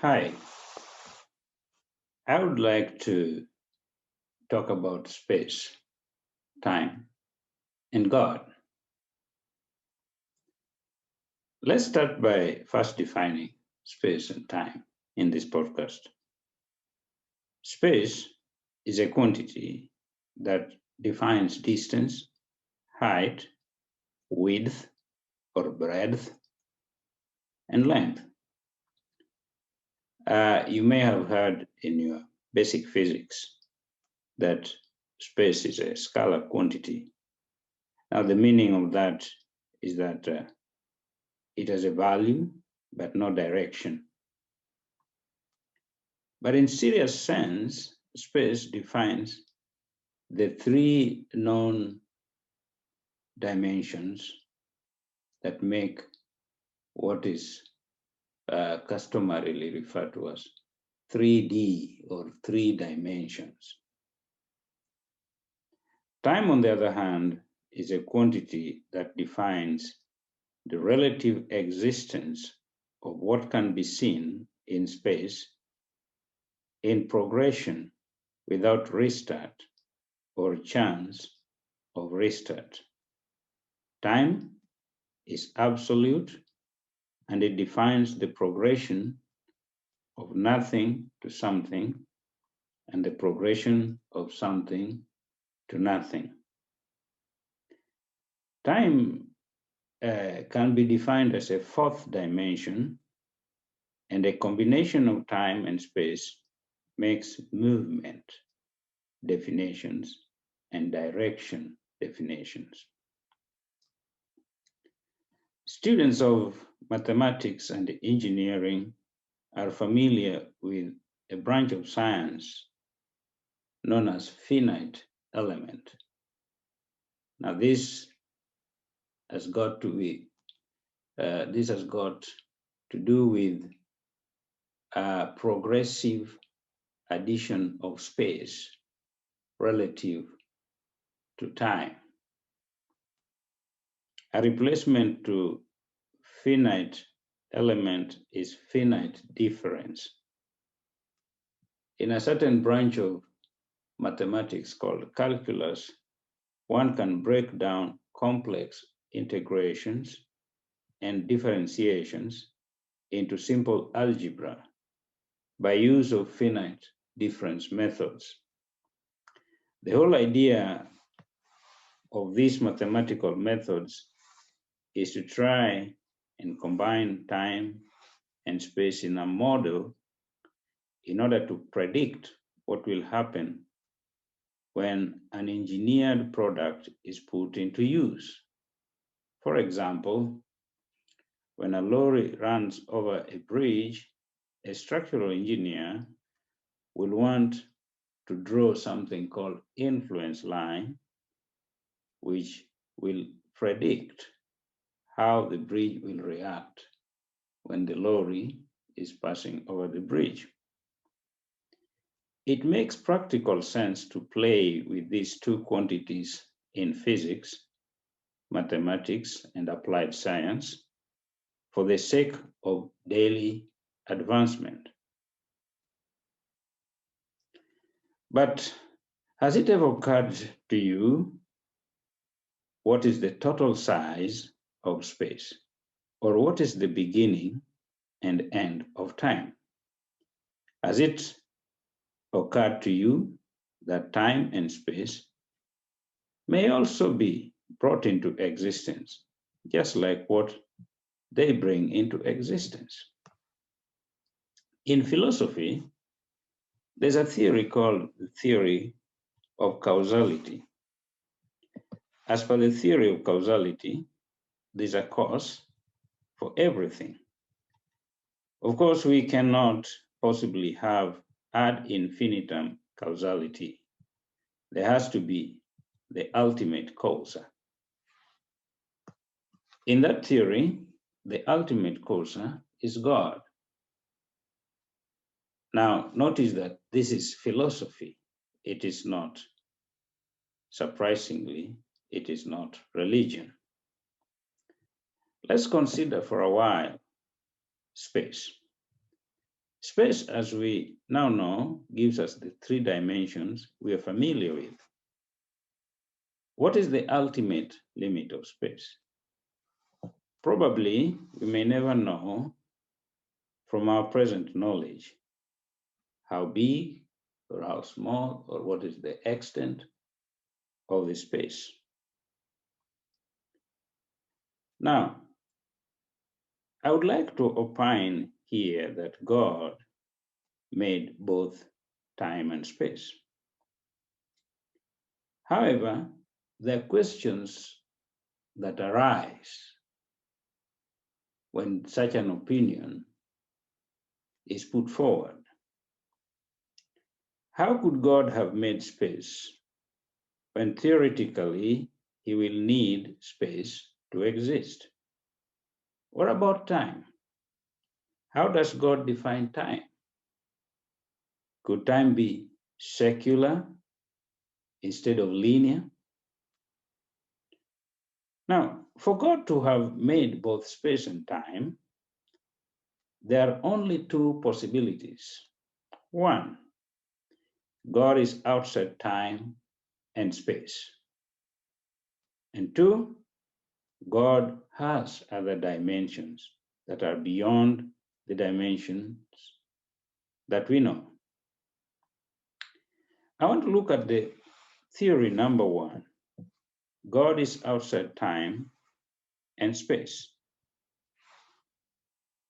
Hi, I would like to talk about space, time, and God. Let's start by first defining space and time in this podcast. Space is a quantity that defines distance, height, width or breadth, and length. You may have heard in your basic physics that space is a scalar quantity. Now, the meaning of that is that it has a value, but no direction. But in serious sense, space defines the three known dimensions that make what is customarily referred to as 3D or three dimensions. Time, on the other hand, is a quantity that defines the relative existence of what can be seen in space in progression without restart or chance of restart. Time is absolute and it defines the progression of nothing to something and the progression of something to nothing. Time can be defined as a fourth dimension, and a combination of time and space makes movement definitions and direction definitions. Students of mathematics and engineering are familiar with a branch of science known as finite element. Now, this has got to do with progressive addition of space relative to time. A replacement to finite element is finite difference. In a certain branch of mathematics called calculus, one can break down complex integrations and differentiations into simple algebra by use of finite difference methods. The whole idea of these mathematical methods is to try and combine time and space in a model in order to predict what will happen when an engineered product is put into use. For example, when a lorry runs over a bridge, a structural engineer will want to draw something called influence line, which will predict how the bridge will react when the lorry is passing over the bridge. It makes practical sense to play with these two quantities in physics, mathematics, and applied science for the sake of daily advancement. But has it ever occurred to you what is the total size of space, or what is the beginning and end of time? Has it occurred to you that time and space may also be brought into existence, just like what they bring into existence? In philosophy, there's a theory called the theory of causality. As per the theory of causality, there's a cause for everything. Of course, we cannot possibly have ad infinitum causality. There has to be the ultimate causa. In that theory, the ultimate causa is God. Now, notice that this is philosophy. It is not, surprisingly, it is not religion. Let's consider for a while space. Space, as we now know, gives us the three dimensions we are familiar with. What is the ultimate limit of space? Probably we may never know from our present knowledge how big or how small or what is the extent of the space. Now, I would like to opine here that God made both time and space. However, there are questions that arise when such an opinion is put forward. How could God have made space when theoretically he will need space to exist? What about time? How does God define time? Could time be secular instead of linear? Now, for God to have made both space and time, there are only two possibilities. One, God is outside time and space. And two, God has other dimensions that are beyond the dimensions that we know. I want to look at the theory number one. God is outside time and space.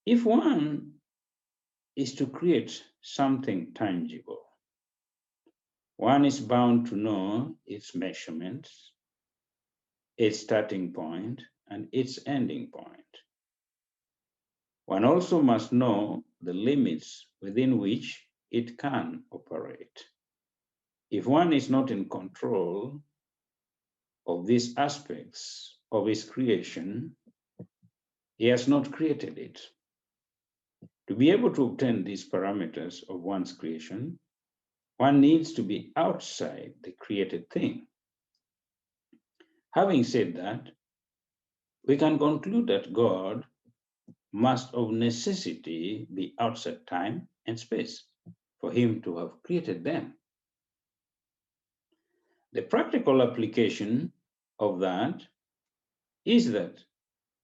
If one is to create something tangible, one is bound to know its measurements, its starting point, and its ending point. One also must know the limits within which it can operate. If one is not in control of these aspects of his creation, he has not created it. To be able to obtain these parameters of one's creation, one needs to be outside the created thing. Having said that, we can conclude that God must of necessity be outside time and space for him to have created them. The practical application of that is that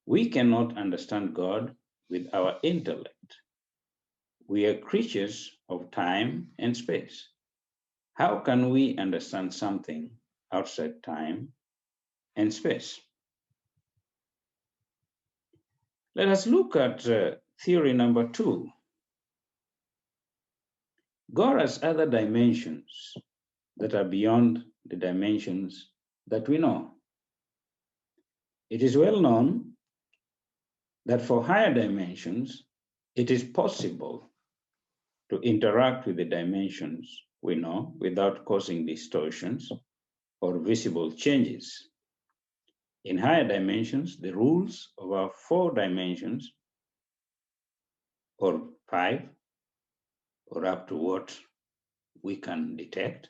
we cannot understand God with our intellect. We are creatures of time and space. How can we understand something outside time and space? Let us look at theory number two. God has other dimensions that are beyond the dimensions that we know. It is well known that for higher dimensions, it is possible to interact with the dimensions we know without causing distortions or visible changes. In higher dimensions, the rules of our 4 dimensions, or 5, or up to what we can detect,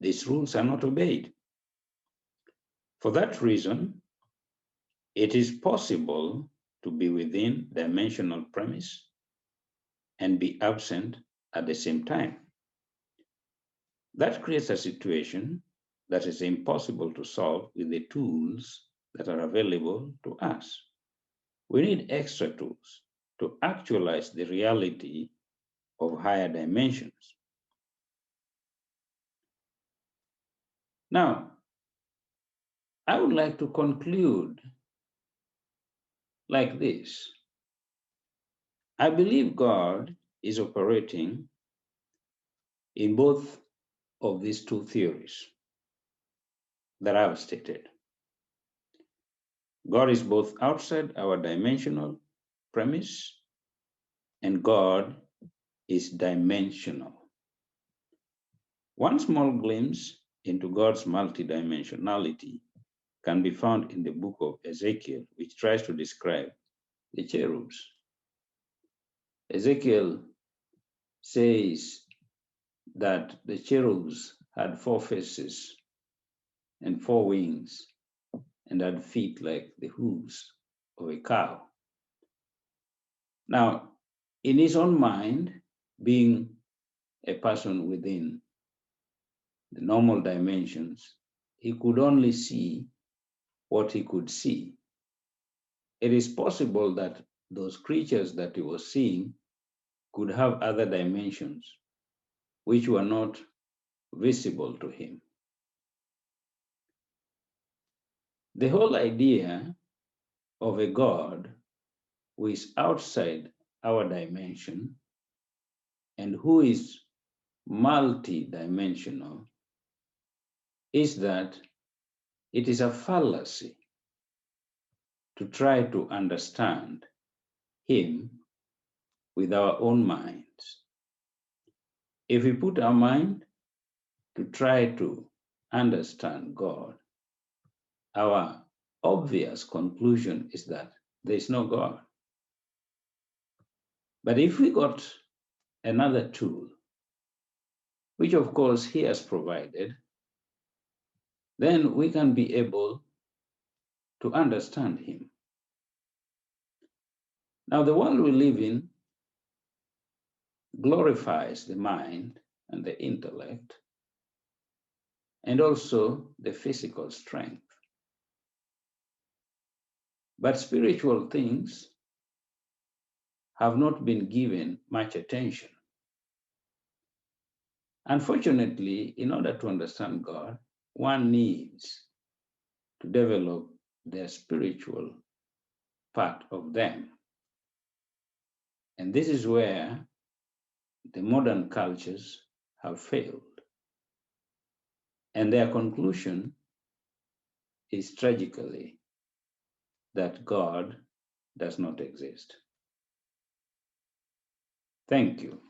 these rules are not obeyed. For that reason, it is possible to be within dimensional premise and be absent at the same time. That creates a situation that is impossible to solve with the tools that are available to us. We need extra tools to actualize the reality of higher dimensions. Now, I would like to conclude like this. I believe God is operating in both of these two theories that I've stated. God is both outside our dimensional premise, and God is dimensional. One small glimpse into God's multidimensionality can be found in the book of Ezekiel, which tries to describe the cherubs. Ezekiel says that the cherubs had 4 faces and 4 wings and had feet like the hooves of a cow. Now, in his own mind, being a person within the normal dimensions, he could only see what he could see. It is possible that those creatures that he was seeing could have other dimensions which were not visible to him. The whole idea of a God who is outside our dimension and who is multi-dimensional is that it is a fallacy to try to understand him with our own minds. If we put our mind to try to understand God, our obvious conclusion is that there is no God. But if we got another tool, which of course he has provided, then we can be able to understand him. Now, the world we live in glorifies the mind and the intellect, and also the physical strength. But spiritual things have not been given much attention. Unfortunately, in order to understand God, one needs to develop their spiritual part of them. And this is where the modern cultures have failed. And their conclusion is tragically that God does not exist. Thank you.